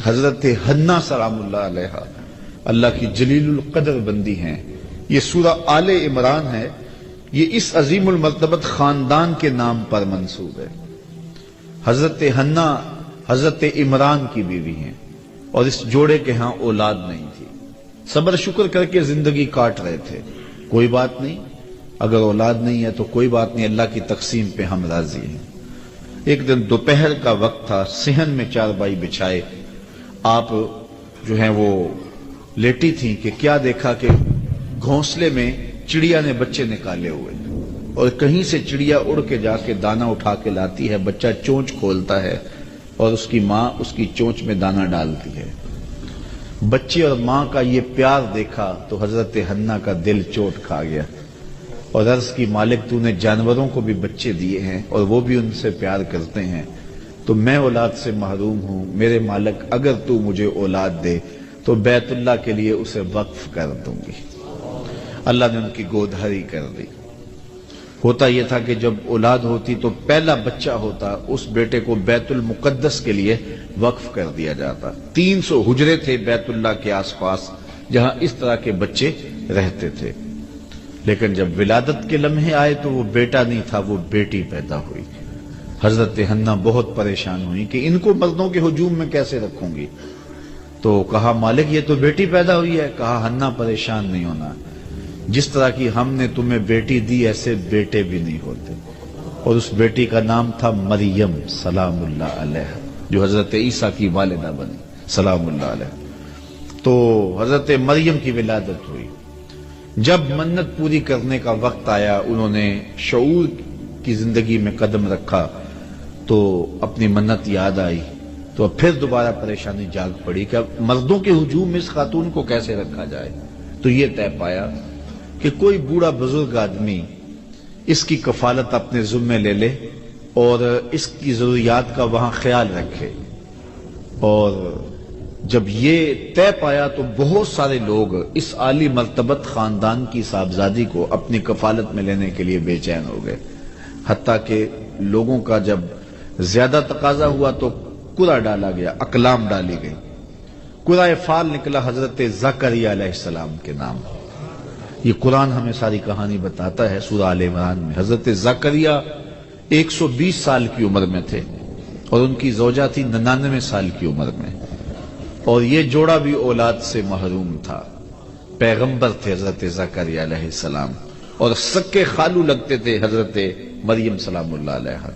حضرت حنا سلام اللہ علیہا اللہ کی جلیل القدر بندی ہیں. یہ سورہ آل عمران ہے. یہ اس عظیم المرتبت خاندان کے نام پر منسوب ہے. حضرت حنا حضرت عمران کی بیوی ہیں اور اس جوڑے کے ہاں اولاد نہیں تھی. صبر شکر کر کے زندگی کاٹ رہے تھے. کوئی بات نہیں، اگر اولاد نہیں ہے تو کوئی بات نہیں، اللہ کی تقسیم پہ ہم راضی ہیں. ایک دن دوپہر کا وقت تھا. صحن میں چارپائی بچھائے آپ جو ہیں وہ لیٹی تھیں کہ کیا دیکھا کہ گھونسلے میں چڑیا نے بچے نکالے ہوئے اور کہیں سے چڑیا اڑ کے جا کے دانا اٹھا کے لاتی ہے. بچہ چونچ کھولتا ہے اور اس کی ماں اس کی چونچ میں دانا ڈالتی ہے. بچے اور ماں کا یہ پیار دیکھا تو حضرت حنا کا دل چوٹ کھا گیا اور عرض کی مالک تو نے جانوروں کو بھی بچے دیے ہیں اور وہ بھی ان سے پیار کرتے ہیں، تو میں اولاد سے محروم ہوں. میرے مالک اگر تو مجھے اولاد دے تو بیت اللہ کے لیے اسے وقف کر دوں گی. اللہ نے ان کی گود ہری کر دی. ہوتا یہ تھا کہ جب اولاد ہوتی تو پہلا بچہ ہوتا اس بیٹے کو بیت المقدس کے لیے وقف کر دیا جاتا. 300 حجرے تھے بیت اللہ کے آس پاس جہاں اس طرح کے بچے رہتے تھے. لیکن جب ولادت کے لمحے آئے تو وہ بیٹا نہیں تھا، وہ بیٹی پیدا ہوئی. حضرت حنا بہت پریشان ہوئی کہ ان کو مردوں کے ہجوم میں کیسے رکھوں گی. تو کہا مالک یہ تو بیٹی پیدا ہوئی ہے. کہا حنا پریشان نہیں ہونا، جس طرح کی ہم نے تمہیں بیٹی دی ایسے بیٹے بھی نہیں ہوتے. اور اس بیٹی کا نام تھا مریم سلام اللہ علیہ، جو حضرت عیسیٰ کی والدہ بنی سلام اللہ علیہ. تو حضرت مریم کی ولادت ہوئی. جب منت پوری کرنے کا وقت آیا، انہوں نے شعور کی زندگی میں قدم رکھا تو اپنی منت یاد آئی تو پھر دوبارہ پریشانی جاگ پڑی کہ اب مردوں کے ہجوم میں اس خاتون کو کیسے رکھا جائے. تو یہ طے پایا کہ کوئی بوڑھا بزرگ آدمی اس کی کفالت اپنے ذمے لے لے اور اس کی ضروریات کا وہاں خیال رکھے. اور جب یہ طے پایا تو بہت سارے لوگ اس عالی مرتبت خاندان کی صاحبزادی کو اپنی کفالت میں لینے کے لیے بے چین ہو گئے. حتیٰ کہ لوگوں کا جب زیادہ تقاضا ہوا تو قرعہ ڈالا گیا، اقلام ڈالی گئی. قرعہ فال نکلا حضرت زکریا علیہ السلام کے نام. یہ قرآن ہمیں ساری کہانی بتاتا ہے. سورہ آل عمران میں حضرت زکریا 120 سال کی عمر میں تھے اور ان کی زوجہ تھی 99 سال کی عمر میں، اور یہ جوڑا بھی اولاد سے محروم تھا. پیغمبر تھے حضرت زکریا علیہ السلام اور سکے خالو لگتے تھے حضرت مریم سلام اللہ علیہ.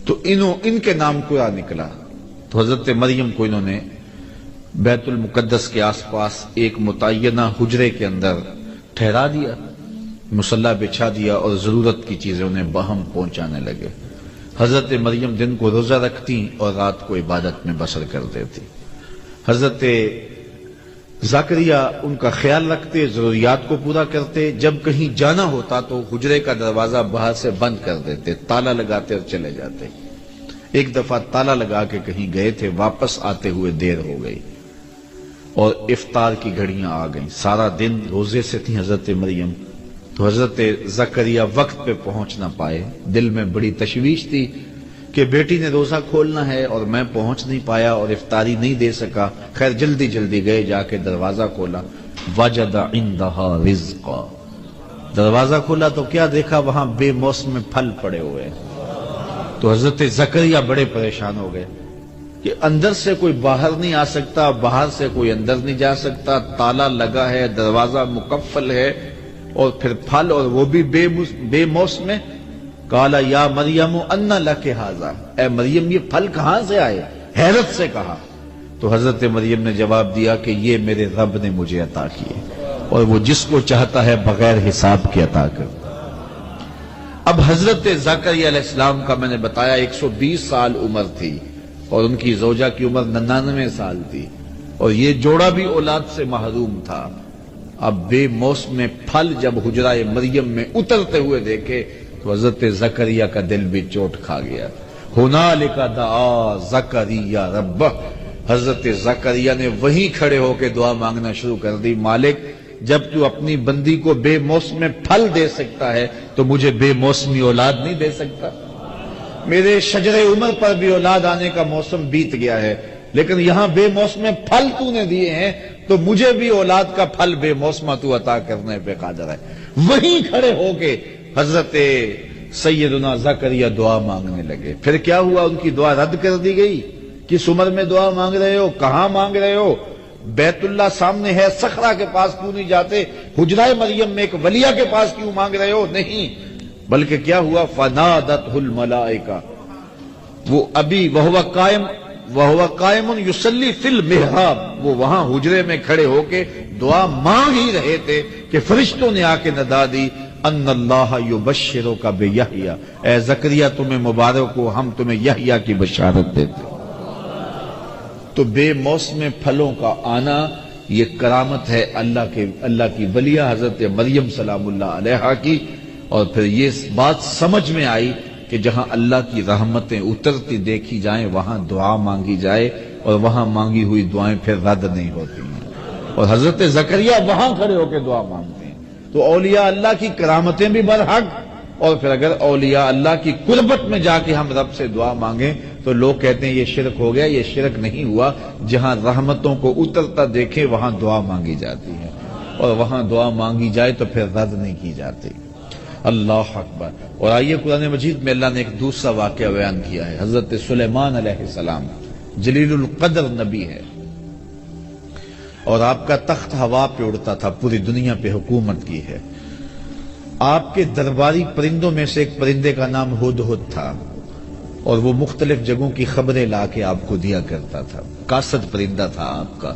تو ان کے نام قرعہ نکلا تو حضرت مریم کو انہوں نے بیت المقدس کے آس پاس ایک متعینہ حجرے کے اندر ٹھہرا دیا، مصلی بچھا دیا اور ضرورت کی چیزیں انہیں باہم پہنچانے لگے. حضرت مریم دن کو روزہ رکھتی اور رات کو عبادت میں بسر کر دیتی. حضرت زکریا ان کا خیال رکھتے، ضروریات کو پورا کرتے. جب کہیں جانا ہوتا تو حجرے کا دروازہ باہر سے بند کر دیتے، تالا لگاتے اور چلے جاتے. ایک دفعہ تالا لگا کے کہیں گئے تھے، واپس آتے ہوئے دیر ہو گئی اور افطار کی گھڑیاں آ گئیں. سارا دن روزے سے تھی حضرت مریم، تو حضرت زکریا وقت پہ پہنچ نہ پائے. دل میں بڑی تشویش تھی کہ بیٹی نے روزہ کھولنا ہے اور میں پہنچ نہیں پایا اور افطاری نہیں دے سکا. خیر جلدی جلدی گئے، جا کے دروازہ کھولا، وجد عندها رزقا. دروازہ کھولا تو کیا دیکھا، وہاں بے موسم پھل پڑے ہوئے. تو حضرت زکریا بڑے پریشان ہو گئے کہ اندر سے کوئی باہر نہیں آ سکتا، باہر سے کوئی اندر نہیں جا سکتا، تالا لگا ہے، دروازہ مقفل ہے اور پھر پھل اور وہ بھی بے موسم. قالا یا مریم ان لک ھذا، اے مریم یہ پھل کہاں سے آئے، حیرت سے کہا. تو حضرت مریم نے جواب دیا کہ یہ میرے رب نے مجھے عطا کیے اور وہ جس کو چاہتا ہے بغیر حساب کے عطا کرتا. اب حضرت زکریا علیہ السلام کا میں نے بتایا 120 سال عمر تھی اور ان کی زوجہ کی عمر 99 سال تھی اور یہ جوڑا بھی اولاد سے محروم تھا. اب بے موسم پھل جب حجرہ مریم میں اترتے ہوئے دیکھے تو حضرت زکریا کا دل بھی چوٹ کھا گیا. ہنالک دعا زکریا ربہ، حضرت زکریا نے وہیں کھڑے ہو کے دعا مانگنا شروع کر دی. مالک جب تو اپنی بندی کو بے موسم پھل دے سکتا ہے تو مجھے بے موسمی اولاد نہیں دے سکتا. میرے شجر عمر پر بھی اولاد آنے کا موسم بیت گیا ہے، لیکن یہاں بے موسم پھل تو نے دیے ہیں تو مجھے بھی اولاد کا پھل بے موسمہ تو عطا کرنے پہ قادر ہے۔ وہیں کھڑے ہو کے حضرت سیدنا زکریا دعا مانگنے لگے۔ پھر کیا ہوا؟ ان کی دعا رد کر دی گئی۔ کس عمر میں دعا مانگ رہے ہو؟ کہاں مانگ رہے ہو؟ بیت اللہ سامنے ہے، صخرہ کے پاس کیوں نہیں جاتے؟ حجرہ مریم میں ایک ولیہ کے پاس کیوں مانگ رہے ہو؟ نہیں، بلکہ کیا ہوا؟ فنادتہ الملائکہ، وہ ابھی وہو قائم یصلی فی المحراب، وہ وہاں حجرے میں کھڑے ہو کے دعا مانگ ہی رہے تھے کہ فرشتوں نے آ کے ندا دی ان اللہ یبشرک بیحییٰ، اے زکریا تمہیں مبارک ہو، ہم تمہیں یحییٰ کی بشارت دیتے۔ تو بے موسم پھلوں کا آنا یہ کرامت ہے اللہ کی ولیہ حضرت مریم سلام اللہ علیہا کی۔ اور پھر یہ بات سمجھ میں آئی کہ جہاں اللہ کی رحمتیں اترتی دیکھی جائیں وہاں دعا مانگی جائے، اور وہاں مانگی ہوئی دعائیں پھر رد نہیں ہوتی ہیں، اور حضرت زکریا وہاں کھڑے ہو کے دعا مانگتے ہیں۔ تو اولیاء اللہ کی کرامتیں بھی برحق، اور پھر اگر اولیاء اللہ کی قربت میں جا کے ہم رب سے دعا مانگیں تو لوگ کہتے ہیں یہ شرک ہو گیا۔ یہ شرک نہیں ہوا، جہاں رحمتوں کو اترتا دیکھے وہاں دعا مانگی جاتی ہے، اور وہاں دعا مانگی جائے تو پھر رد نہیں کی جاتی۔ اللہ اکبر۔ اور آئیے قرآن مجید میں اللہ نے ایک دوسرا واقعہ بیان کیا ہے۔ حضرت سلیمان علیہ السلام جلیل القدر نبی ہے، اور آپ کا تخت ہوا پہ اڑتا تھا، پوری دنیا پہ حکومت کی ہے۔ آپ کے درباری پرندوں میں سے ایک پرندے کا نام ہدہد تھا، اور وہ مختلف جگہوں کی خبریں لا کے آپ کو دیا کرتا تھا۔ قاصد پرندہ تھا آپ کا۔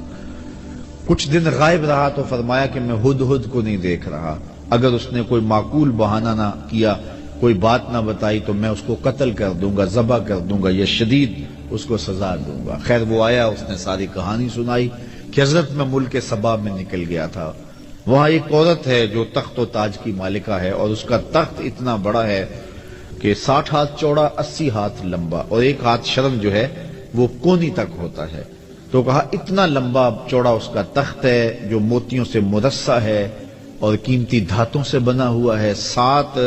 کچھ دن غائب رہا تو فرمایا کہ میں ہدہد کو نہیں دیکھ رہا، اگر اس نے کوئی معقول بہانہ نہ کیا، کوئی بات نہ بتائی تو میں اس کو قتل کر دوں گا، ذبح کر دوں گا، یا شدید اس کو سزا دوں گا۔ خیر وہ آیا، اس نے ساری کہانی سنائی کہ حضرت میں ملک سبا میں نکل گیا تھا، وہاں ایک عورت ہے جو تخت و تاج کی مالکہ ہے، اور اس کا تخت اتنا بڑا ہے کہ 60 ہاتھ چوڑا، 80 ہاتھ لمبا، اور 1 ہاتھ شرم جو ہے وہ کونی تک ہوتا ہے۔ تو کہا اتنا لمبا چوڑا اس کا تخت ہے جو موتیوں سے مرصع ہے اور قیمتی دھاتوں سے بنا ہوا ہے، 7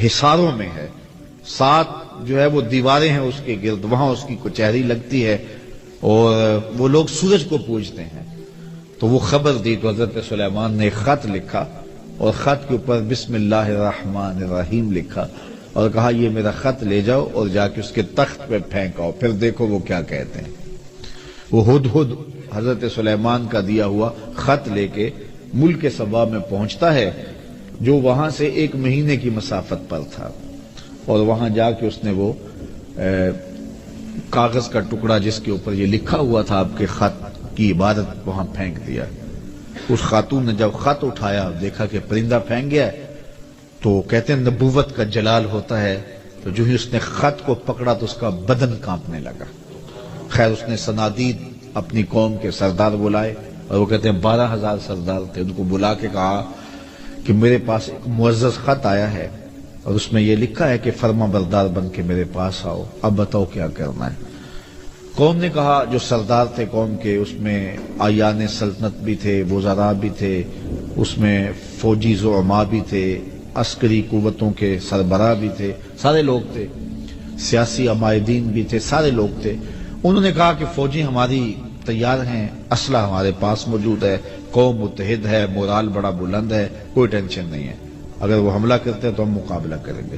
حصاروں میں ہے، 7 جو ہے وہ دیواریں ہیں اس کے گرد، وہاں اس کی کچہری لگتی ہے، اور وہ لوگ سورج کو پوجتے ہیں۔ تو وہ خبر دی تو حضرت سلیمان نے ایک خط لکھا، اور خط کے اوپر بسم اللہ الرحمن الرحیم لکھا، اور کہا یہ میرا خط لے جاؤ اور جا کے اس کے تخت پہ پھینکاؤ، پھر دیکھو وہ کیا کہتے ہیں۔ وہ ہدہد حضرت سلیمان کا دیا ہوا خط لے کے ملک سبا میں پہنچتا ہے، جو وہاں سے 1 مہینے کی مسافت پر تھا، اور وہاں جا کے اس نے وہ کاغذ کا ٹکڑا جس کے اوپر یہ لکھا ہوا تھا آپ کے خط کی عبارت وہاں پھینک دیا۔ اس خاتون نے جب خط اٹھایا دیکھا کہ پرندہ پھینک گیا ہے، تو کہتے ہیں نبوت کا جلال ہوتا ہے، تو جو ہی اس نے خط کو پکڑا تو اس کا بدن کانپنے لگا۔ خیر اس نے صنادید اپنی قوم کے سردار بلائے، اور وہ کہتے ہیں 12,000 سردار تھے، ان کو بلا کے کہا کہ میرے پاس ایک معزز خط آیا ہے، اور اس میں یہ لکھا ہے کہ فرما بردار بن کے میرے پاس آؤ، اب بتاؤ کیا کرنا ہے۔ قوم نے کہا، جو سردار تھے قوم کے، اس میں آیان سلطنت بھی تھے، وزراء بھی تھے، اس میں فوجی زعماء بھی تھے، عسکری قوتوں کے سربراہ بھی تھے، سارے لوگ تھے، سیاسی عمائدین بھی تھے، سارے لوگ تھے۔ انہوں نے کہا کہ فوجی ہماری تیار ہیں، اسلحہ ہمارے پاس موجود ہے، قوم متحد ہے، مورال بڑا بلند ہے، کوئی ٹینشن نہیں ہے، اگر وہ حملہ کرتے ہیں تو ہم مقابلہ کریں گے،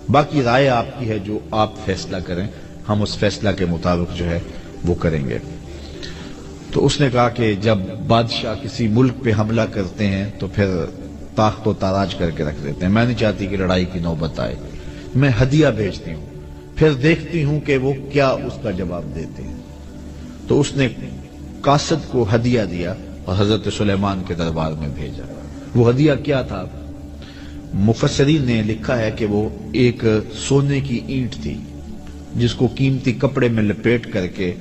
باقی رائے آپ کی ہے، جو آپ فیصلہ کریں ہم اس فیصلہ کے مطابق جو ہے وہ کریں گے۔ تو اس نے کہا کہ جب بادشاہ کسی ملک پہ حملہ کرتے ہیں تو پھر تاخت و تاراج کر کے رکھ دیتے ہیں، میں نہیں چاہتی کہ لڑائی کی نوبت آئے، میں ہدیہ بھیجتی ہوں، پھر دیکھتی ہوں کہ وہ کیا اس کا جواب دیتے ہیں۔ تو اس نے قاصد کو ہدیہ دیا اور حضرت سلیمان کے دربار میں بھیجا۔ وہ ہدیہ کیا تھا؟ مفسرین نے لکھا ہے کہ وہ ایک سونے کی اینٹ تھی، جس کو قیمتی کپڑے میں لپیٹ کر کے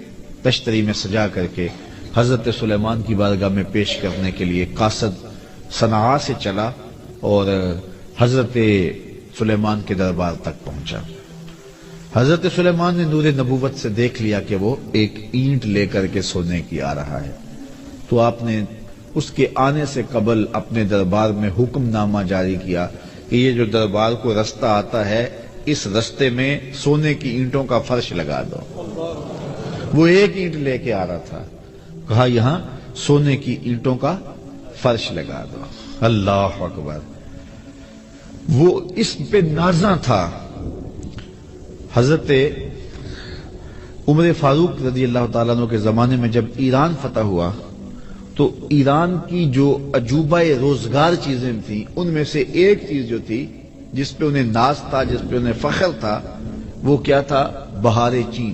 تشتری میں سجا کر کے حضرت سلیمان کی بارگاہ میں پیش کرنے کے لیے قاصد صنعاء سے چلا اور حضرت سلیمان کے دربار تک پہنچا۔ حضرت سلیمان نے نور نبوت سے دیکھ لیا کہ وہ ایک اینٹ لے کر کے سونے کی آ رہا ہے، تو آپ نے اس کے آنے سے قبل اپنے دربار میں حکم نامہ جاری کیا کہ یہ جو دربار کو رستہ آتا ہے، اس رستے میں سونے کی اینٹوں کا فرش لگا دو۔ وہ ایک اینٹ لے کے آ رہا تھا، کہا یہاں سونے کی اینٹوں کا فرش لگا دو۔ اللہ اکبر، وہ اس پہ نازاں تھا۔ حضرت عمر فاروق رضی اللہ تعالیٰ عنہ کے زمانے میں جب ایران فتح ہوا تو ایران کی جو عجوبہ روزگار چیزیں تھیں ان میں سے ایک چیز جو تھی جس پہ انہیں ناز تھا، جس پہ انہیں فخر تھا، وہ کیا تھا؟ بہار چین۔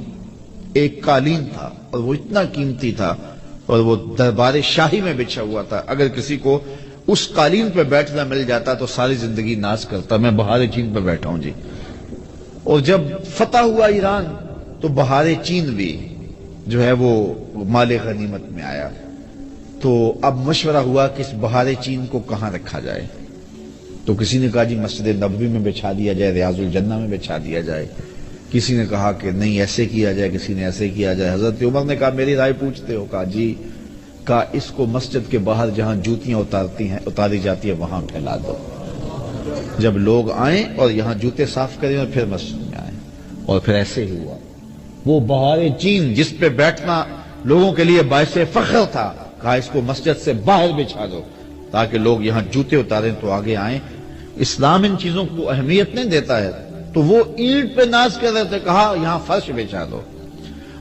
ایک قالین تھا اور وہ اتنا قیمتی تھا اور وہ دربار شاہی میں بچھا ہوا تھا، اگر کسی کو اس قالین پہ بیٹھنا مل جاتا تو ساری زندگی ناز کرتا، میں بہار چین پہ بیٹھا ہوں جی۔ اور جب فتح ہوا ایران تو بہار چین بھی جو ہے وہ مال غنیمت میں آیا۔ تو اب مشورہ ہوا کہ اس بہار چین کو کہاں رکھا جائے، تو کسی نے کہا جی مسجد نبوی میں بچھا دیا جائے، ریاض الجنہ میں بچھا دیا جائے، کسی نے کہا کہ نہیں ایسے کیا جائے، کسی نے ایسے کیا جائے۔ حضرت عمر نے کہا میری رائے پوچھتے ہو؟ کہا جی۔ کہا اس کو مسجد کے باہر جہاں جوتیاں اتاری جاتی ہیں وہاں پھیلا دو، جب لوگ آئیں اور یہاں جوتے صاف کریں اور پھر مسجد میں آئیں۔ اور پھر ایسے ہی ہوا۔ وہ بہار چین جس پہ بیٹھنا لوگوں کے لیے باعث فخر تھا، کہا اس کو مسجد سے باہر بچھا دو تاکہ لوگ یہاں جوتے اتاریں تو آگے آئیں۔ اسلام ان چیزوں کو اہمیت نہیں دیتا ہے، تو وہ اینٹ پہ ناز کر رہے تھے، کہا یہاں فرش بچھا دو۔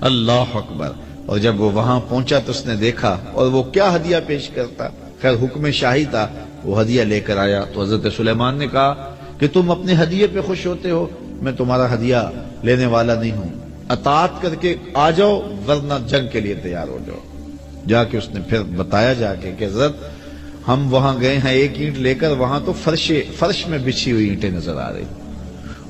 اللہ اکبر۔ اور جب وہ وہاں پہنچا تو اس نے دیکھا، اور وہ کیا ہدیہ پیش کرتا، خیر حکم شاہی تھا، وہ ہدیہ لے کر آیا۔ تو حضرت سلیمان نے کہا کہ تم اپنے ہدیے پہ خوش ہوتے ہو، میں تمہارا ہدیہ لینے والا نہیں ہوں، اطاعت کر کے آ جاؤ ورنہ جنگ کے لیے تیار ہو جاؤ۔ جا کے اس نے پھر بتایا جا کے کہ حضرت ہم وہاں گئے ہیں ایک اینٹ لے کر، وہاں تو فرش میں بچھی ہوئی اینٹیں نظر آ رہی،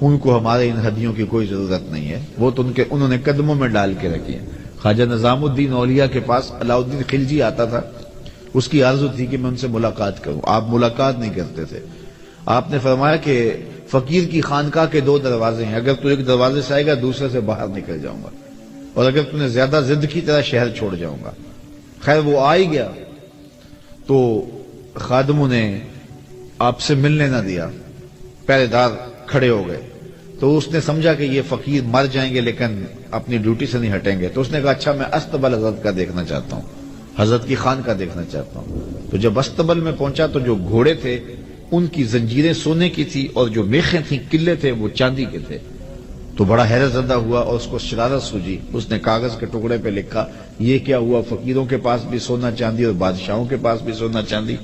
ان کو ہمارے ان ہدیوں کی کوئی ضرورت نہیں ہے، وہ تو انہوں نے قدموں میں ڈال کے رکھی ہیں۔ خواجہ نظام الدین اولیاء کے پاس علاء الدین خلجی آتا تھا، اس کی آرزو تھی کہ میں ان سے ملاقات کروں، آپ ملاقات نہیں کرتے تھے۔ آپ نے فرمایا کہ فقیر کی خانقاہ کے 2 دروازے ہیں، اگر تو ایک دروازے سے آئے گا دوسرے سے باہر نکل جاؤں گا، اور اگر تم نے زیادہ ضد کی طرح شہر چھوڑ جاؤں گا۔ خیر وہ آ ہی گیا تو خادموں نے آپ سے ملنے نہ دیا، پہرے دار کھڑے ہو گئے، تو اس نے سمجھا کہ یہ فقیر مر جائیں گے لیکن اپنی ڈیوٹی سے نہیں ہٹیں گے، تو اس نے کہا اچھا میں استبل حضرت کا دیکھنا چاہتا ہوں، حضرت کی خان کا دیکھنا چاہتا ہوں۔ تو جب استبل میں پہنچا تو جو گھوڑے تھے ان کی زنجیریں سونے کی تھی اور جو میخیں تھیں قلعے تھے وہ چاندی کے تھے، تو بڑا حیرت زدہ ہوا اور اس کو شرارت سوجی۔ اس نے کاغذ کے ٹکڑے پہ لکھا یہ کیا ہوا، فقیروں کے پاس بھی سونا چاندی اور بادشاہوں کے پاس بھی سونا چاندی،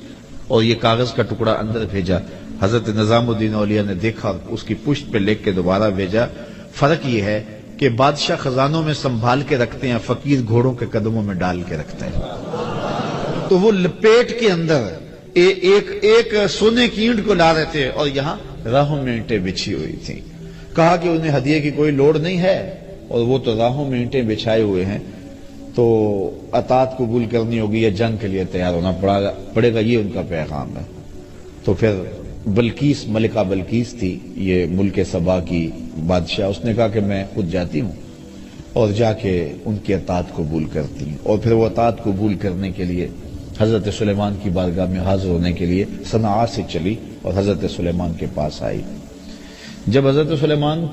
اور یہ کاغذ کا ٹکڑا اندر بھیجا۔ حضرت نظام الدین اولیاء نے دیکھا، اس کی پشت پہ لکھ کے دوبارہ بھیجا۔ فرق یہ ہے کہ بادشاہ خزانوں میں سنبھال کے رکھتے ہیں، فقیر گھوڑوں کے قدموں میں ڈال کے رکھتے ہیں۔ تو وہ لپیٹ کے اندر ایک سونے کی اینٹ کو لا رہے تھے اور یہاں راہوں میں اینٹیں بچھی ہوئی تھیں۔ کہا کہ انہیں ہدیے کی کوئی لوڑ نہیں ہے اور وہ تو راہوں میں اینٹیں بچھائے ہوئے ہیں، تو اطاعت قبول کرنی ہوگی یا جنگ کے لیے تیار ہونا پڑے گا، یہ ان کا پیغام ہے۔ تو پھر بلقیس، ملکہ بلقیس تھی یہ ملک سبا کی بادشاہ، اس نے کہا کہ میں خود جاتی ہوں اور جا کے ان کی اطاعت قبول کرتی ہوں، اور پھر وہ اطاعت قبول کرنے کے لیے حضرت سلیمان کی بارگاہ میں حاضر ہونے کے لیے صنعاء سے چلی اور حضرت سلیمان کے پاس آئی۔ جب حضرت سلیمان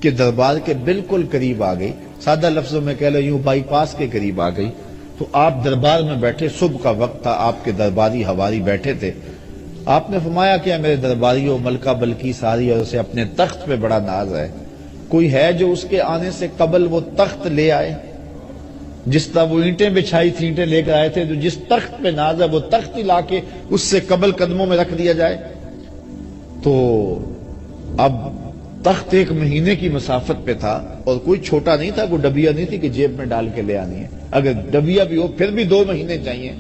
کے دربار کے بالکل قریب آ گئی، سادہ لفظوں میں کہہ لو یوں بائی پاس کے قریب آ گئی، تو آپ دربار میں بیٹھے، صبح کا وقت تھا، آپ کے درباری حواری بیٹھے تھے۔ آپ نے فرمایا کہ میرے درباریوں، ملکہ بلقیس آ رہی ہے اور اسے اپنے تخت پہ بڑا ناز ہے، کوئی ہے جو اس کے آنے سے قبل وہ تخت لے آئے؟ جس طرح وہ اینٹیں بچھائی تھی، اینٹیں لے کر آئے تھے، جو جس تخت پہ ناز ہے وہ تخت ہی لا کے اس سے قبل قدموں میں رکھ دیا جائے۔ تو اب تخت 1 مہینے کی مسافت پہ تھا اور کوئی چھوٹا نہیں تھا، کوئی ڈبیا نہیں تھی کہ جیب میں ڈال کے لے آنی ہے، اگر ڈبیا بھی ہو پھر بھی 2 مہینے چاہیے۔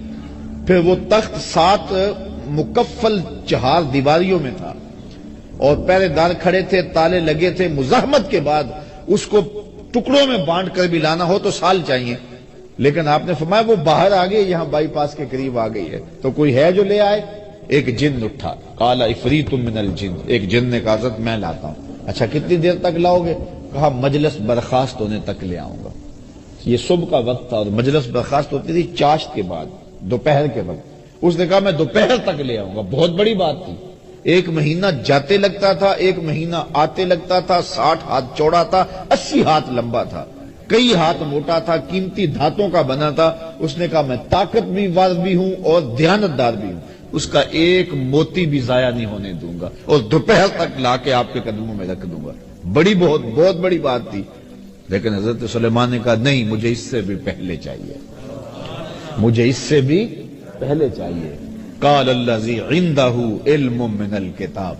پھر وہ تخت 7 مکفل چہار دیواریوں میں تھا اور پہرے دار کھڑے تھے، تالے لگے تھے، مزاحمت کے بعد اس کو ٹکڑوں میں بانٹ کر بھی لانا ہو تو سال چاہیے، لیکن آپ نے فرمایا وہ باہر آ گئی، یہاں بائی پاس کے قریب آ گئی ہے، تو کوئی ہے جو لے آئے؟ ایک جن اٹھا، قال عفریت من الجن، ایک جن نے کہا حضرت میں لاتا ہوں۔ اچھا کتنی دیر تک لاؤ گے؟ کہا مجلس برخاست ہونے تک لے آؤں گا۔ یہ صبح کا وقت تھا اور مجلس برخاست ہوتی تھی چاشت کے بعد، دوپہر کے وقت۔ اس نے کہا میں دوپہر تک لے آؤں گا، بہت بڑی بات تھی۔ 1 مہینہ جاتے لگتا تھا، 1 مہینہ آتے لگتا تھا، 60 ہاتھ چوڑا تھا، 80 ہاتھ لمبا تھا۔ کئی ہاتھ موٹا تھا، قیمتی دھاتوں کا بنا تھا. اس نے کہا میں طاقت بھی وار بھی ہوں اور دیانتدار بھی ہوں، اس کا ایک موتی بھی ضائع نہیں ہونے دوں گا اور دوپہر تک لا کے آپ کے قدموں میں رکھ دوں گا. بہت بڑی بات تھی. لیکن حضرت سلیمان نے کہا نہیں، مجھے اس سے بھی پہلے چاہیے، مجھے اس سے بھی پہلے چاہیے. قال الذی عندہ علم من الکتاب،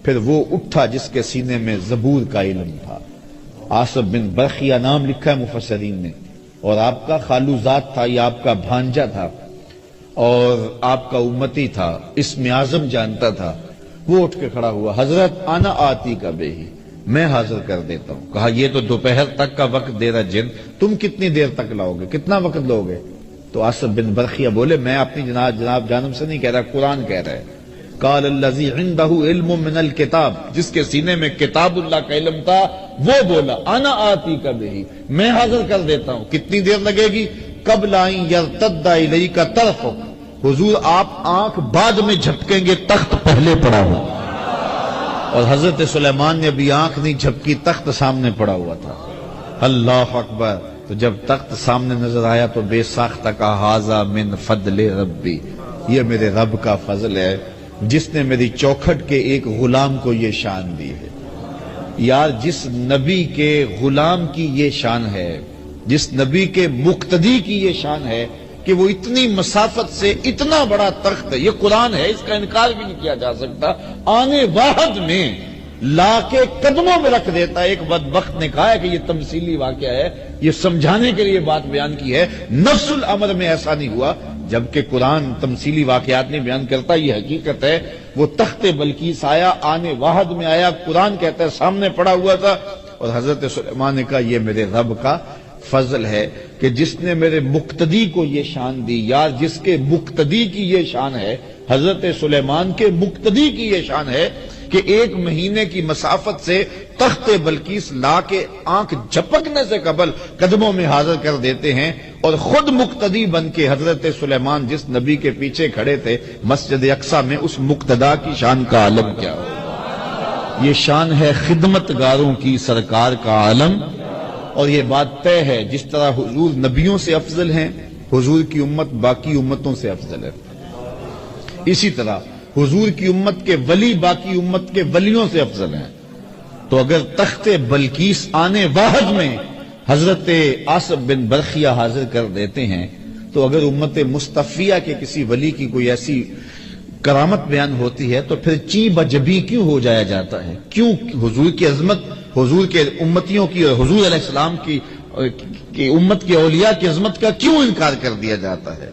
پھر وہ اٹھا جس کے سینے میں زبور کا علم تھا. آصف بن برخیہ نام لکھا ہے مفسرین نے، اور آپ کا خالوزاد تھا، یہ آپ کا بھانجا تھا اور آپ کا امتی تھا، اسم اعظم جانتا تھا. وہ اٹھ کے کھڑا ہوا، حضرت انا آتی کا بے ہی، میں حاضر کر دیتا ہوں. کہا یہ تو دوپہر تک کا وقت دے رہا جن، تم کتنی دیر تک لاؤ گے، کتنا وقت لو گے؟ تو آصف بن برخیہ بولے میں اپنی جناب جانب سے نہیں کہہ رہا، قرآن کہہ رہا ہے. قال الذی عندہ علم من الکتاب، جس کے سینے میں کتاب اللہ کا علم تھا وہ بولا انا آتی کا بہی، میں حاضر کر دیتا ہوں. کتنی دیر لگے گی؟ قبل ان یرتد الیک طرفک، حضور آپ آنکھ بعد میں جھپکیں گے، تخت پہلے پڑا ہوا. اور حضرت سلیمان نے ابھی آنکھ نہیں جھپکی، تخت سامنے پڑا ہوا تھا. اللہ اکبر. تو جب تخت سامنے نظر آیا تو بے ساختہ کہا ھذا من فضل ربی، یہ میرے رب کا فضل ہے جس نے میری چوکھٹ کے ایک غلام کو یہ شان دی ہے. یار جس نبی کے غلام کی یہ شان ہے، جس نبی کے مقتدی کی یہ شان ہے کہ وہ اتنی مسافت سے اتنا بڑا تخت، یہ قرآن ہے، اس کا انکار بھی نہیں کیا جا سکتا، آنے واحد میں لا کے قدموں میں رکھ دیتا. ایک بدبخت نے کہا ہے کہ یہ تمثیلی واقعہ ہے، یہ سمجھانے کے لیے بات بیان کی ہے، نفس الامر میں ایسا نہیں ہوا. جبکہ قرآن تمثیلی واقعات نہیں بیان کرتا، یہ حقیقت ہے. وہ تخت بلقیس آیا، آنے واحد میں آیا، قرآن کہتا ہے سامنے پڑا ہوا تھا. اور حضرت سلیمان نے کہا یہ میرے رب کا فضل ہے کہ جس نے میرے مقتدی کو یہ شان دی. یار جس کے مقتدی کی یہ شان ہے، حضرت سلیمان کے مقتدی کی یہ شان ہے کہ ایک مہینے کی مسافت سے تخت بلقیس لا کے آنکھ جھپکنے سے قبل قدموں میں حاضر کر دیتے ہیں. اور خود مقتدی بن کے حضرت سلیمان جس نبی کے پیچھے کھڑے تھے مسجد اقصیٰ میں، اس مقتدا کی شان کا عالم کیا ہو. یہ شان ہے خدمتگاروں کی سرکار کا عالم. اور یہ بات طے ہے جس طرح حضور نبیوں سے افضل ہیں، حضور کی امت باقی امتوں سے افضل ہے. اسی طرح حضور کی امت کے ولی باقی امت کے ولیوں سے افضل ہیں. تو اگر تخت بلقیس آنے واحد میں حضرت آصف بن برخیہ حاضر کر دیتے ہیں، تو اگر امت مصطفیہ کے کسی ولی کی کوئی ایسی کرامت بیان ہوتی ہے تو پھر چی بجبی کیوں ہو جایا جاتا ہے؟ کیوں حضور کی عظمت، حضور کے امتیوں کی اور حضور علیہ السلام کی امت کے اولیاء کی عظمت کا کیوں انکار کر دیا جاتا ہے؟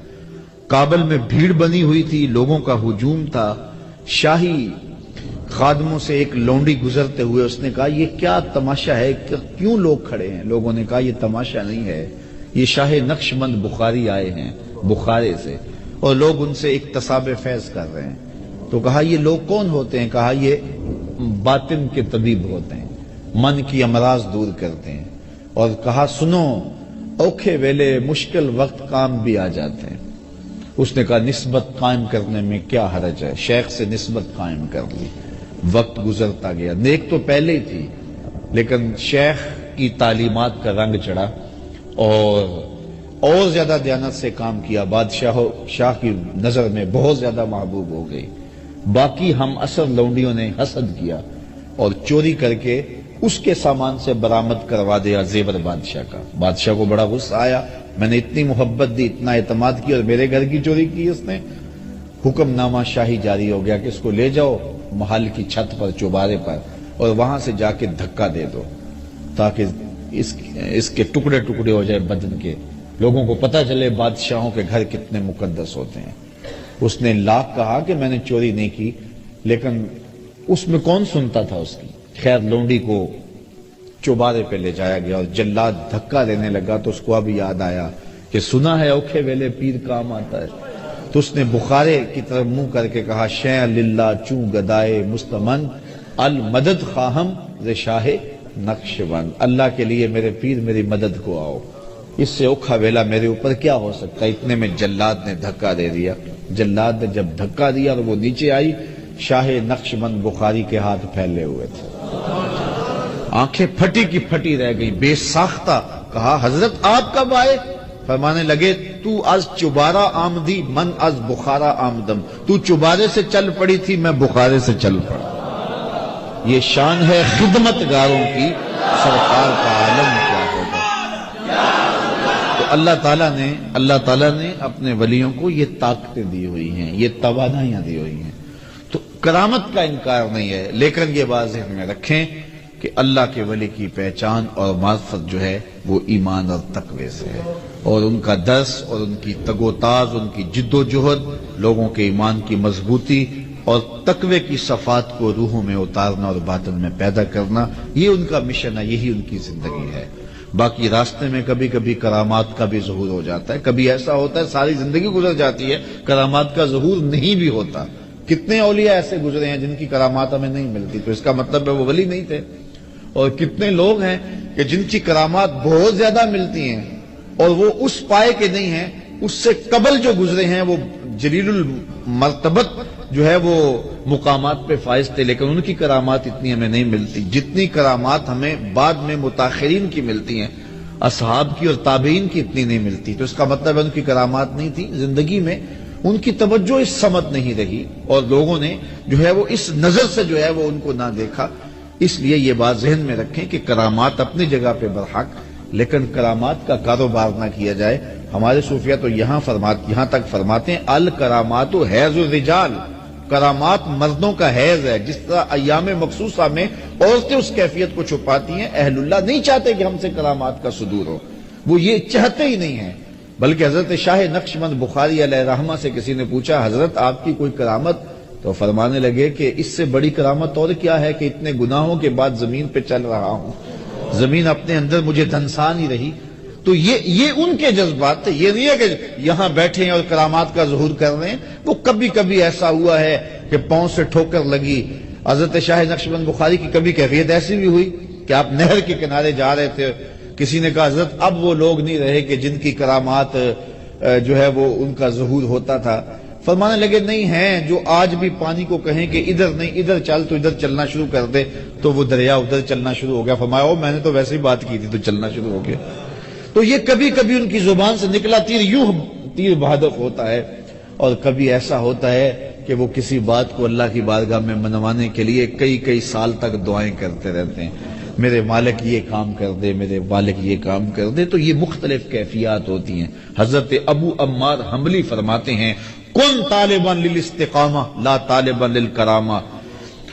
کابل میں بھیڑ بنی ہوئی تھی، لوگوں کا ہجوم تھا. شاہی خادموں سے ایک لونڈی گزرتے ہوئے اس نے کہا یہ کیا تماشا ہے، کیوں لوگ کھڑے ہیں؟ لوگوں نے کہا یہ تماشا نہیں ہے، یہ شاہ نقشبند بخاری آئے ہیں بخارے سے اور لوگ ان سے اکتساب فیض کر رہے ہیں. تو کہا یہ لوگ کون ہوتے ہیں؟ کہا یہ باطن کے طبیب ہوتے ہیں، من کی امراض دور کرتے ہیں. اور کہا سنو، اوکھے ویلے مشکل وقت کام بھی آ جاتے ہیں. اس نے کہا نسبت قائم کرنے میں کیا حرج ہے؟ شیخ سے نسبت قائم کر لی. وقت گزرتا گیا، نیک تو پہلے ہی تھی لیکن شیخ کی تعلیمات کا رنگ چڑھا اور زیادہ دیانت سے کام کیا. شاہ کی نظر میں بہت زیادہ محبوب ہو گئی. باقی ہم اثر لونڈیوں نے حسد کیا اور چوری کر کے اس کے سامان سے برآمد کروا دیا زیور بادشاہ کا. بادشاہ کو بڑا غصہ آیا، میں نے اتنی محبت دی، اتنا اعتماد کیا اور میرے گھر کی چوری کی اس نے. حکم نامہ شاہی جاری ہو گیا کہ اس کو لے جاؤ محل کی چھت پر، چوبارے پر، اور وہاں سے جا کے دھکا دے دو تاکہ اس کے ٹکڑے ٹکڑے ہو جائے بدن کے. لوگوں کو پتہ چلے بادشاہوں کے گھر کتنے مقدس ہوتے ہیں. اس نے لاکھ کہا کہ میں نے چوری نہیں کی، لیکن اس میں کون سنتا تھا اس کی. خیر لونڈی کو چوبارے پہ لے جایا گیا اور جلاد دھکا دینے لگا تو اس کو اب یاد آیا کہ سنا ہے اوکھے ویلے پیر کام آتا ہے. تو اس نے بخارے کی طرف منہ کر کے کہا شیع للہ چوں گدائے مستمن المدد خواہم ز شاہ نقشبند، اللہ کے لیے میرے پیر میری مدد کو آؤ. اس سے اوکھا ویلا میرے اوپر کیا ہو سکتا ہے؟ اتنے میں جلاد نے دھکا دے دیا. جلاد نے جب دھکا دیا اور وہ نیچے آئی، شاہ نقشبند بخاری کے ہاتھ پھیلے ہوئے تھے. آنکھیں پھٹی کی پھٹی رہ گئی، بے ساختہ کہا حضرت آپ کب آئے؟ فرمانے لگے تو از چبارہ آمدی من از بخارا آمدم، تو چبارے سے چل پڑی تھی میں بخارے سے چل پڑا۔ یہ شان ہے خدمت گاروں کی، سرکار کا عالم کیا ہوگا۔ تو اللہ تعالیٰ نے اپنے ولیوں کو یہ طاقتیں دی ہوئی ہیں، یہ توانائیاں دی ہوئی ہیں، تو کرامت کا انکار نہیں ہے، لیکن یہ بات ذہن میں رکھیں کہ اللہ کے ولی کی پہچان اور معرفت جو ہے وہ ایمان اور تقوی سے ہے، اور ان کا درس اور ان کی تگ و تاز، ان کی جد و جہد لوگوں کے ایمان کی مضبوطی اور تقوی کی صفات کو روحوں میں اتارنا اور باطن میں پیدا کرنا، یہ ان کا مشن ہے، یہی ان کی زندگی ہے۔ باقی راستے میں کبھی کبھی کرامات کا بھی ظہور ہو جاتا ہے، کبھی ایسا ہوتا ہے ساری زندگی گزر جاتی ہے کرامات کا ظہور نہیں بھی ہوتا۔ کتنے اولیاء ایسے گزرے ہیں جن کی کرامات ہمیں نہیں ملتی، تو اس کا مطلب ہے وہ ولی نہیں تھے، اور کتنے لوگ ہیں کہ جن کی کرامات بہت زیادہ ملتی ہیں اور وہ اس پائے کے نہیں ہیں، اس سے قبل جو گزرے ہیں وہ جلیل المرتبت جو ہے وہ مقامات پہ فائز تھے، لیکن ان کی کرامات اتنی ہمیں نہیں ملتی جتنی کرامات ہمیں بعد میں متاخرین کی ملتی ہیں، اصحاب کی اور تابعین کی اتنی نہیں ملتی۔ تو اس کا مطلب ہے ان کی کرامات نہیں تھی، زندگی میں ان کی توجہ اس سمت نہیں رہی اور لوگوں نے جو ہے وہ اس نظر سے جو ہے وہ ان کو نہ دیکھا۔ اس لیے یہ بات ذہن میں رکھیں کہ کرامات اپنی جگہ پہ برحق، لیکن کرامات کا کاروبار نہ کیا جائے۔ ہمارے صوفیہ تو یہاں تک فرماتے ہیں الکرامات حیض الرجال، کرامات مردوں کا حیض ہے، جس طرح ایام مخصوصہ میں عورتیں اس کیفیت کو چھپاتی ہیں، اہل اللہ نہیں چاہتے کہ ہم سے کرامات کا صدور ہو، وہ یہ چاہتے ہی نہیں ہیں۔ بلکہ حضرت شاہ نقشبند بخاری علیہ رحمہ سے کسی نے پوچھا حضرت آپ کی کوئی کرامت؟ تو فرمانے لگے کہ اس سے بڑی کرامت اور کیا ہے کہ اتنے گناہوں کے بعد زمین پہ چل رہا ہوں، زمین اپنے اندر مجھے دھنسا نہیں رہی۔ تو یہ ان کے جذبات تھے، یہ نہیں ہے کہ یہاں بیٹھے ہیں اور کرامات کا ظہور کر رہے ہیں۔ وہ کبھی کبھی ایسا ہوا ہے کہ پاؤں سے ٹھوکر لگی۔ حضرت شاہ نقشبند بخاری کی کبھی کیفیت ایسی بھی ہوئی کہ آپ نہر کے کنارے جا رہے تھے، کسی نے کہا حضرت اب وہ لوگ نہیں رہے کہ جن کی کرامات جو ہے وہ ان کا ظہور ہوتا تھا۔ فرمانے لگے نہیں ہیں جو آج بھی پانی کو کہیں کہ ادھر نہیں ادھر چل، تو ادھر چلنا شروع کر دے تو وہ دریا ادھر چلنا شروع ہو گیا۔ فرمایا او میں نے تو ویسے ہی بات کی تھی تو چلنا شروع ہو گیا۔ تو یہ کبھی کبھی ان کی زبان سے نکلا تیر یوں تیر بہادر ہوتا ہے، اور کبھی ایسا ہوتا ہے کہ وہ کسی بات کو اللہ کی بارگاہ میں منوانے کے لیے کئی سال تک دعائیں کرتے رہتے ہیں، میرے مالک یہ کام کر دے، میرے مالک یہ کام کر دے۔ تو یہ مختلف کیفیات ہوتی ہیں۔ حضرت ابو عمار حنبلی فرماتے ہیں کن طالبا للاستقامہ لا طالبا للکرامہ،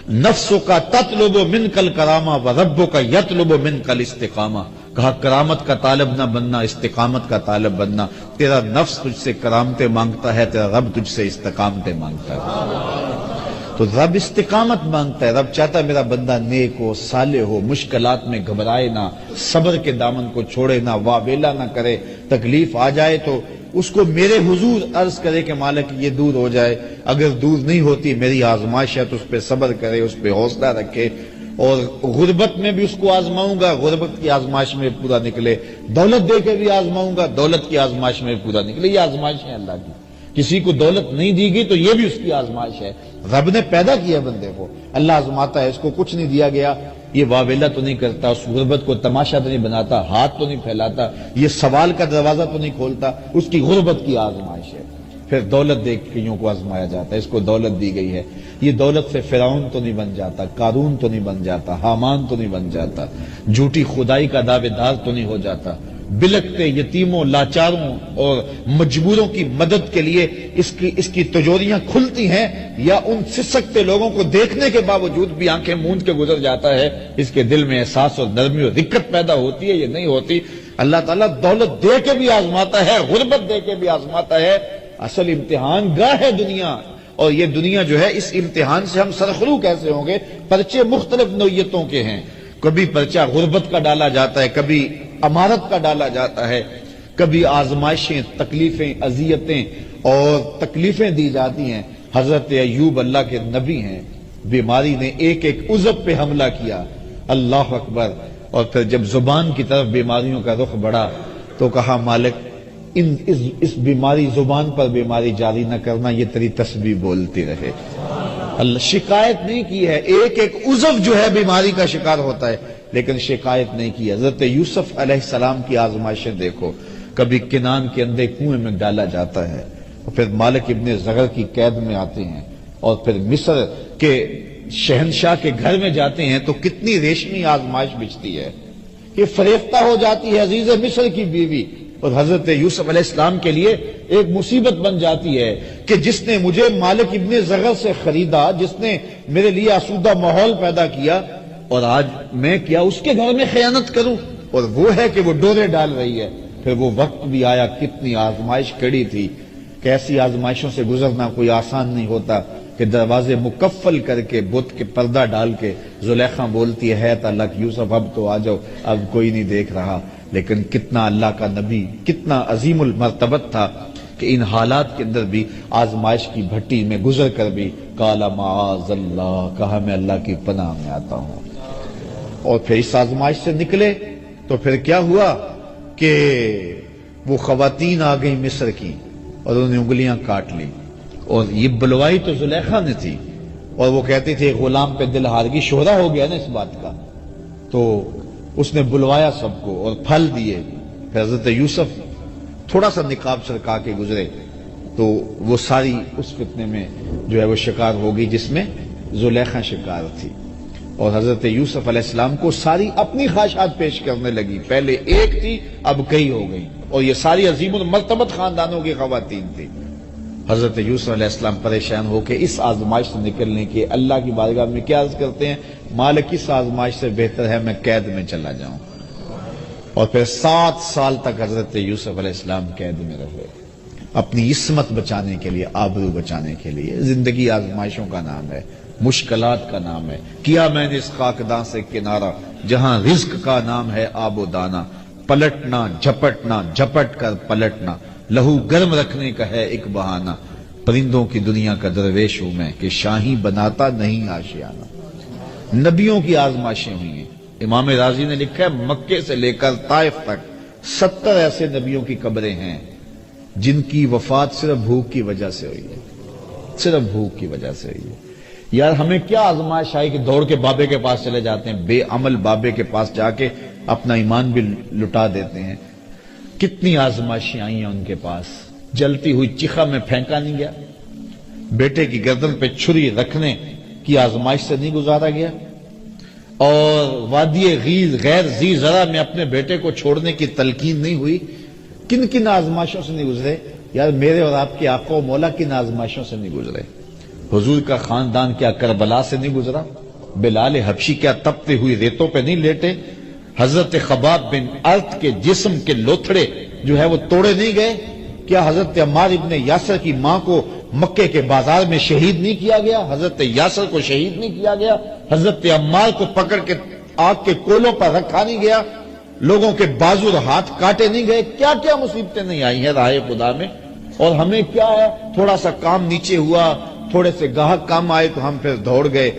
نفسک تطلب منک الکرامہ وربک یطلب منک الاستقامہ۔ کہا کرامت کا طالب نہ بننا، استقامت کا طالب بننا۔ تیرا نفس تجھ سے کرامتیں مانگتا ہے، تیرا رب تجھ سے استقامتیں مانگتا ہے۔ تو رب استقامت مانگتا ہے، رب چاہتا ہے میرا بندہ نیک ہو، صالح ہو، مشکلات میں گھبرائے نہ، صبر کے دامن کو چھوڑے نہ، واویلا نہ کرے، تکلیف آ جائے تو اس کو میرے حضور عرض کرے کہ مالک یہ دور ہو جائے، اگر دور نہیں ہوتی میری آزمائش ہے تو اس پہ صبر کرے، اس پہ حوصلہ رکھے، اور غربت میں بھی اس کو آزماؤں گا، غربت کی آزمائش میں پورا نکلے، دولت دے کے بھی آزماؤں گا، دولت کی آزمائش میں پورا نکلے۔ یہ آزمائش ہے اللہ کی، کسی کو دولت نہیں دی گئی تو یہ بھی اس کی آزمائش ہے۔ رب نے پیدا کیا بندے کو، اللہ آزماتا ہے، اس کو کچھ نہیں دیا گیا، یہ واویلا تو نہیں کرتا، اس غربت کو تماشا تو نہیں بناتا، ہاتھ تو نہیں پھیلاتا، یہ سوال کا دروازہ تو نہیں کھولتا، اس کی غربت کی آزمائش ہے۔ پھر دولت دے کے کئیوں کو آزمایا جاتا ہے، اس کو دولت دی گئی ہے، یہ دولت سے فرعون تو نہیں بن جاتا، قارون تو نہیں بن جاتا، حامان تو نہیں بن جاتا، جھوٹی خدائی کا دعوے دار تو نہیں ہو جاتا۔ بلکتے یتیموں، لاچاروں اور مجبوروں کی مدد کے لیے اس کی تجوریاں کھلتی ہیں، یا ان سسکتے لوگوں کو دیکھنے کے باوجود بھی آنکھیں موند کے گزر جاتا ہے، اس کے دل میں احساس اور نرمی اور دقت پیدا ہوتی ہے، یہ نہیں ہوتی۔ اللہ تعالیٰ دولت دے کے بھی آزماتا ہے، غربت دے کے بھی آزماتا ہے۔ اصل امتحان گاہ ہے دنیا، اور یہ دنیا جو ہے اس امتحان سے ہم سرخرو کیسے ہوں گے؟ پرچے مختلف نوعیتوں کے ہیں، کبھی پرچہ غربت کا ڈالا جاتا ہے، کبھی امارت کا ڈالا جاتا ہے، کبھی آزمائشیں، تکلیفیں، اذیتیں اور تکلیفیں دی جاتی ہیں۔ حضرت ایوب اللہ کے نبی ہیں، بیماری نے ایک عضو پہ حملہ کیا، اللہ اکبر، اور پھر جب زبان کی طرف بیماریوں کا رخ بڑھا تو کہا مالک اس بیماری زبان پر بیماری جاری نہ کرنا، یہ تیری تسبیح بولتی رہے۔ اللہ شکایت نہیں کی ہے، ایک عضو جو ہے بیماری کا شکار ہوتا ہے، لیکن شکایت نہیں کی۔ حضرت یوسف علیہ السلام کی آزمائشیں دیکھو، کبھی کنان کے اندھے کنویں میں ڈالا جاتا ہے، اور پھر مالک ابن زغر کی قید میں آتے ہیں، اور پھر مصر کے شہنشاہ کے گھر میں جاتے ہیں تو کتنی ریشمی آزمائش بچتی ہے کہ فریفتہ ہو جاتی ہے عزیز مصر کی بیوی، اور حضرت یوسف علیہ السلام کے لیے ایک مصیبت بن جاتی ہے کہ جس نے مجھے مالک ابن زغر سے خریدا، جس نے میرے لیے آسودہ ماحول پیدا کیا، اور آج میں کیا اس کے گھر میں خیانت کروں، اور وہ ہے کہ وہ ڈورے ڈال رہی ہے۔ پھر وہ وقت بھی آیا، کتنی آزمائش کڑی تھی کہ ایسی آزمائشوں سے گزرنا کوئی آسان نہیں ہوتا کہ دروازے مکفل کر کے بت کے پردہ ڈال کے زلیخا بولتی ہے تعلق یوسف اب تو آ جاؤ، اب کوئی نہیں دیکھ رہا۔ لیکن کتنا اللہ کا نبی، کتنا عظیم المرتبت تھا کہ ان حالات کے اندر بھی آزمائش کی بھٹی میں گزر کر بھی قال معاذ اللہ، کہا میں اللہ کی پناہ میں آتا ہوں۔ اور پھر اس آزمائش سے نکلے تو پھر کیا ہوا کہ وہ خواتین آ گئی مصر کی اور انہوں نے انگلیاں کاٹ لی، اور یہ بلوائی تو زلیخا نے تھی، اور وہ کہتی تھی غلام پہ دل ہار گئی، شہرا ہو گیا نا اس بات کا، تو اس نے بلوایا سب کو اور پھل دیے۔ پھر حضرت یوسف تھوڑا سا نقاب سرکا کے گزرے تو وہ ساری اس فتنے میں جو ہے وہ شکار ہو گئی جس میں زلیخا شکار تھی، اور حضرت یوسف علیہ السلام کو ساری اپنی خواہشات پیش کرنے لگی، پہلے ایک تھی اب کئی ہو گئی، اور یہ ساری عظیم المرتبت خاندانوں کی خواتین تھی۔ حضرت یوسف علیہ السلام پریشان ہو کے اس آزمائش سے نکلنے کے اللہ کی بارگاہ میں کیا عرض کرتے ہیں، مالک اس آزمائش سے بہتر ہے میں قید میں چلا جاؤں۔ اور پھر 7 سال تک حضرت یوسف علیہ السلام قید میں رہے، اپنی عصمت بچانے کے لیے، آبرو بچانے کے لیے۔ زندگی آزمائشوں کا نام ہے، مشکلات کا نام ہے۔ کیا میں نے اس خاکداں سے کنارہ جہاں رزق کا نام ہے آب و دانہ، پلٹنا جھپٹنا جھپٹ کر پلٹنا، لہو گرم رکھنے کا ہے ایک بہانہ، پرندوں کی دنیا کا درویش ہوں میں کہ شاہی بناتا نہیں آشیانہ۔ نبیوں کی آزمائشیں ہوئی ہیں، امام رازی نے لکھا ہے مکے سے لے کر طائف تک 70 ایسے نبیوں کی قبریں ہیں جن کی وفات صرف بھوک کی وجہ سے ہوئی ہے، صرف بھوک کی وجہ سے ہوئی ہے۔ یار ہمیں کیا آزمائش آئی کہ دوڑ کے بابے کے پاس چلے جاتے ہیں، بے عمل بابے کے پاس جا کے اپنا ایمان بھی لٹا دیتے ہیں۔ کتنی آزمائشیں آئی ہیں ان کے پاس، جلتی ہوئی چیخا میں پھینکا نہیں گیا، بیٹے کی گردن پہ چھری رکھنے کی آزمائش سے نہیں گزارا گیا، اور وادی غیر ذی زرع میں اپنے بیٹے کو چھوڑنے کی تلقین نہیں ہوئی۔ کن کن آزمائشوں سے نہیں گزرے یار، میرے اور آپ کے آقا و مولا کن آزمائشوں سے نہیں گزرے؟ حضور کا خاندان کیا کربلا سے نہیں گزرا؟ بلال حبشی کیا تپتے ہوئی ریتوں پہ نہیں لیٹے؟ حضرت خباب بن ارت کے جسم کے لوتھڑے جو ہے وہ توڑے نہیں گئے؟ کیا حضرت عمار ابن یاسر کی ماں کو مکے کے بازار میں شہید نہیں کیا گیا؟ حضرت یاسر کو شہید نہیں کیا گیا؟ حضرت عمار کو پکڑ کے آگ کے کولوں پر رکھا نہیں گیا؟ لوگوں کے بازو اور ہاتھ کاٹے نہیں گئے؟ کیا کیا مصیبتیں نہیں آئی ہیں راہ خدا میں؟ اور ہمیں کیا ہے، تھوڑا سا کام نیچے ہوا، تھوڑے سے گاہک کام آئے تو ہم پھر دوڑ گئے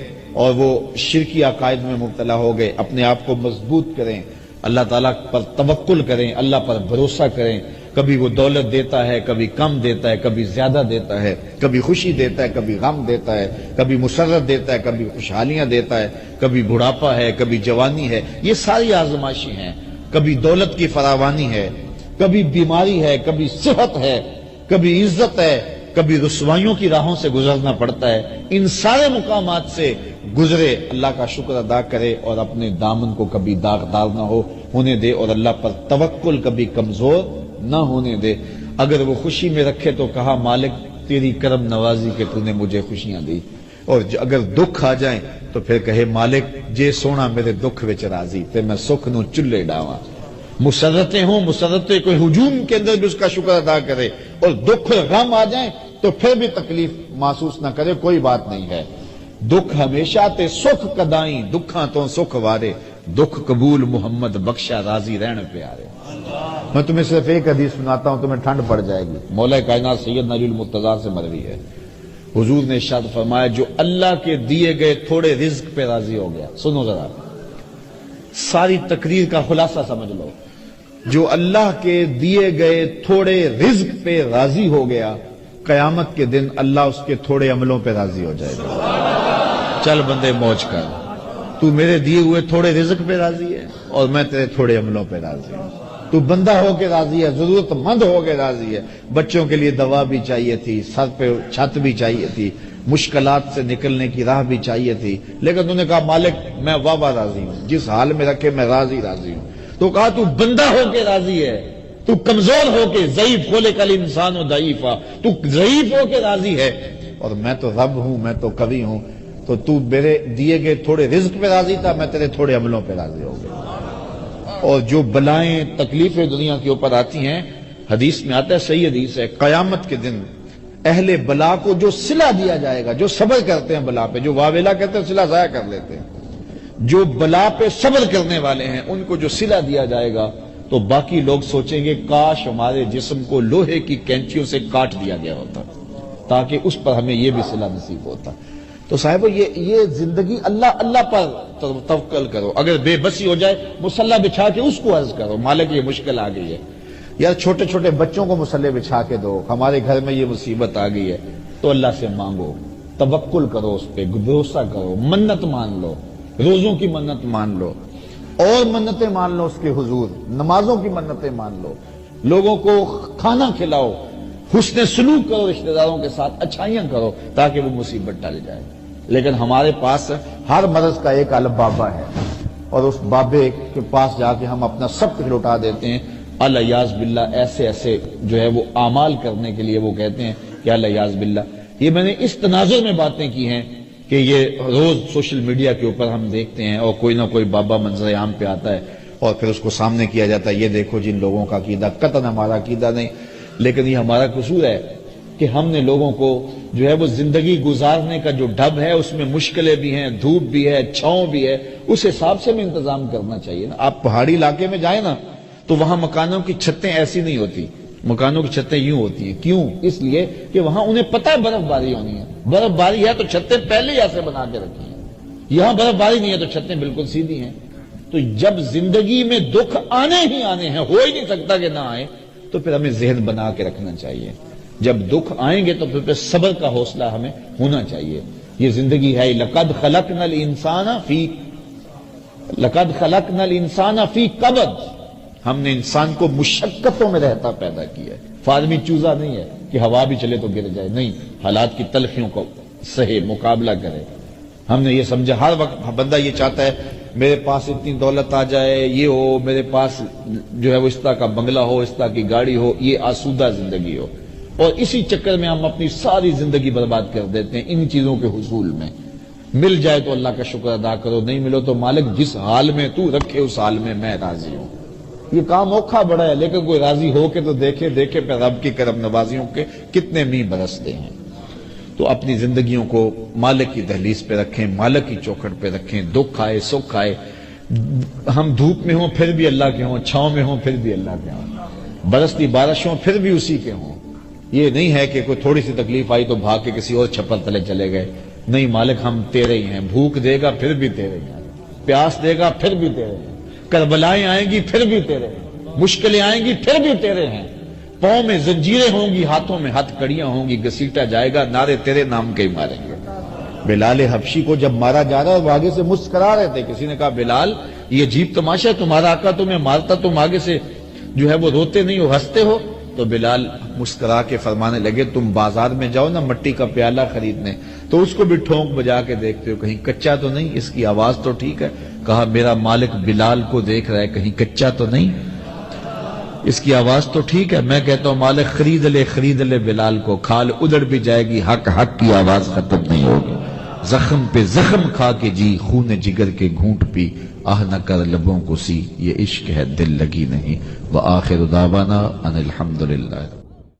اور وہ شرکی عقائد میں مبتلا ہو گئے۔ اپنے آپ کو مضبوط کریں، اللہ تعالیٰ پر توکل کریں، اللہ پر بھروسہ کریں۔ کبھی وہ دولت دیتا ہے، کبھی کم دیتا ہے، کبھی زیادہ دیتا ہے، کبھی خوشی دیتا ہے، کبھی غم دیتا ہے، کبھی مسرت دیتا ہے، کبھی خوشحالیاں دیتا ہے، کبھی بڑھاپا ہے، کبھی جوانی ہے۔ یہ ساری آزمائشیں ہیں، کبھی دولت کی فراوانی ہے، کبھی بیماری ہے، کبھی صحت ہے، کبھی عزت ہے، کبھی رسوائیوں کی راہوں سے گزرنا پڑتا ہے۔ ان سارے مقامات سے گزرے، اللہ کا شکر ادا کرے اور اپنے دامن کو کبھی داغدار نہ ہونے دے، اور اللہ پر توکل کبھی کمزور نہ ہونے دے۔ اگر وہ خوشی میں رکھے تو کہا مالک تیری کرم نوازی کہ تو نے مجھے خوشیاں دی، اور اگر دکھ آ جائیں تو پھر کہے مالک جے سونا میرے دکھ وچ راضی تے میں سکھ نو چلے ڈاواں۔ مسرتیں ہوں، مسرتیں کوئی ہجوم کے اندر بھی اس کا شکر ادا کرے، اور دکھ غم آ جائیں تو پھر بھی تکلیف محسوس نہ کرے، کوئی بات نہیں ہے۔ دکھ ہمیشہ تے سکھ کدائیں، دکھاں تو سکھ وارے، دکھ قبول محمد بخشا راضی رہن پیارے۔ میں تمہیں صرف ایک حدیث سناتا ہوں، تمہیں ٹھنڈ پڑ جائے گی، مولا کائنات سید نبی المرتضیٰ سے مروی ہے۔ حضور نے ارشاد فرمایا جو اللہ کے دیے گئے تھوڑے رزق پہ راضی ہو گیا، سنو ذرا ساری تقریر کا خلاصہ سمجھ لو، جو اللہ کے دیے گئے تھوڑے رزق پہ راضی ہو گیا، قیامت کے دن اللہ اس کے تھوڑے عملوں پہ راضی ہو جائے گا۔ چل بندے موج کر، تو میرے دیے ہوئے تھوڑے رزق پہ راضی ہے اور میں تیرے تھوڑے عملوں پہ راضی ہوں. تو بندہ ہو کے راضی ہے, ضرورت مند ہو کے راضی ہے. بچوں کے لیے دوا بھی چاہیے تھی, سر پہ چھت بھی چاہیے تھی, مشکلات سے نکلنے کی راہ بھی چاہیے تھی, لیکن انہوں نے کہا مالک میں واہ راضی ہوں, جس حال میں رکھے میں راضی ہوں. تو کہا تو بندہ ہو کے راضی ہے, تو کمزور ہو کے, ضعیف خلق الانسان ضعیفا, تو ضعیف ہو کے راضی ہے, اور میں تو رب ہوں, میں تو کبھی ہوں. تو میرے دیے گئے تھوڑے رزق پہ راضی تھا, میں تیرے تھوڑے عملوں پہ راضی ہو گیا. اور جو بلائیں تکلیفیں دنیا کے اوپر آتی ہیں, حدیث میں آتا ہے, صحیح حدیث ہے, قیامت کے دن اہل بلا کو جو صلہ دیا جائے گا, جو صبر کرتے ہیں بلا پہ, جو واویلا کہتے ہیں صلہ ضائع کر لیتے ہیں, جو بلا پہ صبر کرنے والے ہیں ان کو جو صلہ دیا جائے گا, تو باقی لوگ سوچیں گے کاش ہمارے جسم کو لوہے کی کینچیوں سے کاٹ دیا گیا ہوتا تاکہ اس پر ہمیں یہ بھی صلہ نصیب ہوتا. تو صاحب یہ زندگی اللہ پر توکل کرو. اگر بے بسی ہو جائے مصلی بچھا کے اس کو عرض کرو, مالک یہ مشکل آ گئی ہے. یار چھوٹے چھوٹے بچوں کو مصلی بچھا کے دو, ہمارے گھر میں یہ مصیبت آ گئی ہے, تو اللہ سے مانگو, توکل کرو, اس پہ بھروسہ کرو, منت مان لو, روزوں کی منت مان لو, اور منتیں مان لو اس کے حضور, نمازوں کی منتیں مان لو, لوگوں کو کھانا کھلاؤ, حسن سلوک کرو, رشتہ داروں کے ساتھ اچھائیاں کرو تاکہ وہ مصیبت ٹل جائے. لیکن ہمارے پاس ہر مرض کا ایک الگ بابا ہے, اور اس بابے کے پاس جا کے ہم اپنا سب کچھ لوٹا دیتے ہیں. الیاذ باللہ ایسے جو ہے وہ اعمال کرنے کے لیے وہ کہتے ہیں کہ الیاذ باللہ. یہ میں نے اس تناظر میں باتیں کی ہیں کہ یہ روز سوشل میڈیا کے اوپر ہم دیکھتے ہیں اور کوئی نہ کوئی بابا منظر عام پہ آتا ہے اور پھر اس کو سامنے کیا جاتا ہے, یہ دیکھو جن لوگوں کا عقیدہ, قطعاً ہمارا عقیدہ نہیں, لیکن یہ ہمارا قصور ہے کہ ہم نے لوگوں کو جو ہے وہ زندگی گزارنے کا جو ڈھب ہے اس میں مشکلیں بھی ہیں, دھوپ بھی ہے, چھاؤں بھی ہے, اس حساب سے ہمیں انتظام کرنا چاہیے نا. آپ پہاڑی علاقے میں جائیں نا تو وہاں مکانوں کی چھتیں ایسی نہیں ہوتی, مکانوں کی چھتیں یوں ہوتی ہیں. کیوں؟ اس لیے کہ وہاں انہیں پتہ ہے برف باری ہونی ہے, برف باری ہے تو چھتیں پہلے ہی ایسے بنا کے رکھی ہیں. یہاں برف باری نہیں ہے تو چھتیں بالکل سیدھی ہیں. تو جب زندگی میں دکھ آنے ہی آنے ہیں, ہو ہی نہیں سکتا کہ نہ آئے, تو پھر ہمیں ذہن بنا کے رکھنا چاہیے. جب دکھ آئیں گے تو پھر صبر کا حوصلہ ہمیں ہونا چاہیے. یہ زندگی ہے. لقد خلقنا الانسان فی کبد, ہم نے انسان کو مشقتوں میں رہتا پیدا کیا ہے. فارمی چوزا نہیں ہے کہ ہوا بھی چلے تو گر جائے, نہیں, حالات کی تلخیوں کو سہے, مقابلہ کرے. ہم نے یہ سمجھا ہر وقت بندہ یہ چاہتا ہے میرے پاس اتنی دولت آ جائے, یہ ہو, میرے پاس جو ہے وہ اس طرح کا بنگلہ ہو, اس طرح کی گاڑی ہو, یہ آسودہ زندگی ہو. اور اسی چکر میں ہم اپنی ساری زندگی برباد کر دیتے ہیں ان چیزوں کے حصول میں. مل جائے تو اللہ کا شکر ادا کرو, نہیں ملو تو مالک جس حال میں تو رکھے اس حال میں میں راضی ہوں. یہ کام اوکھا بڑا ہے, لیکن کوئی راضی ہو کے تو دیکھے پہ رب کی کرم نوازیوں کے کتنے می برستے ہیں. تو اپنی زندگیوں کو مالک کی دہلیز پہ رکھیں, مالک کی چوکھٹ پہ رکھیں. دکھ آئے سکھ آئے, ہم دھوپ میں ہوں پھر بھی اللہ کے ہوں, چھاؤں میں ہوں پھر بھی اللہ کے ہوں, برستی بارش ہوں پھر بھی اسی کے ہوں. یہ نہیں ہے کہ کوئی تھوڑی سی تکلیف آئی تو بھاگ کے کسی اور چھپر تلے چلے گئے. نہیں, مالک ہم تیرے ہی ہیں. بھوک دے گا پھر بھی تیرے ہیں, پیاس دے گا پھر بھی تیرے ہیں, کربلائیں آئیں گی پھر بھی تیرے ہیں, مشکلیں آئیں گی پھر بھی تیرے ہیں. پاؤں میں زنجیریں ہوں گی, ہاتھوں میں ہتھ کڑیاں ہوں گی, گھسیٹا جائے گا, نعرے تیرے نام کے ہی ماریں گے. بلال حبشی کو جب مارا جا رہا ہے وہ آگے سے مسکرا رہے تھے. کسی نے کہا بلال یہ عجیب تماشا ہے, تمہارا آقا تمہیں مارتا, تم آگے سے جو ہے وہ روتے نہیں ہو, ہنستے ہو. تو بلال مسکرا کے فرمانے لگے تم بازار میں جاؤ نا مٹی کا پیالہ خریدنے, تو اس کو بھی ٹھونک بجا کے دیکھتے ہو کہیں کچا تو نہیں, اس کی آواز تو ٹھیک ہے. کہا میرا مالک بلال کو دیکھ رہا ہے, کہیں کچا تو نہیں, اس کی آواز تو ٹھیک ہے. میں کہتا ہوں مالک خرید لے بلال کو, کھال ادڑ بھی جائے گی, حق کی آواز ختم نہیں ہوگی. زخم پہ زخم کھا کے جی, خون جگر کے گھونٹ پی, آہ نہ کر لبوں کو سی, یہ عشق ہے دل لگی نہیں. وآخر دعوانا ان الحمدللہ.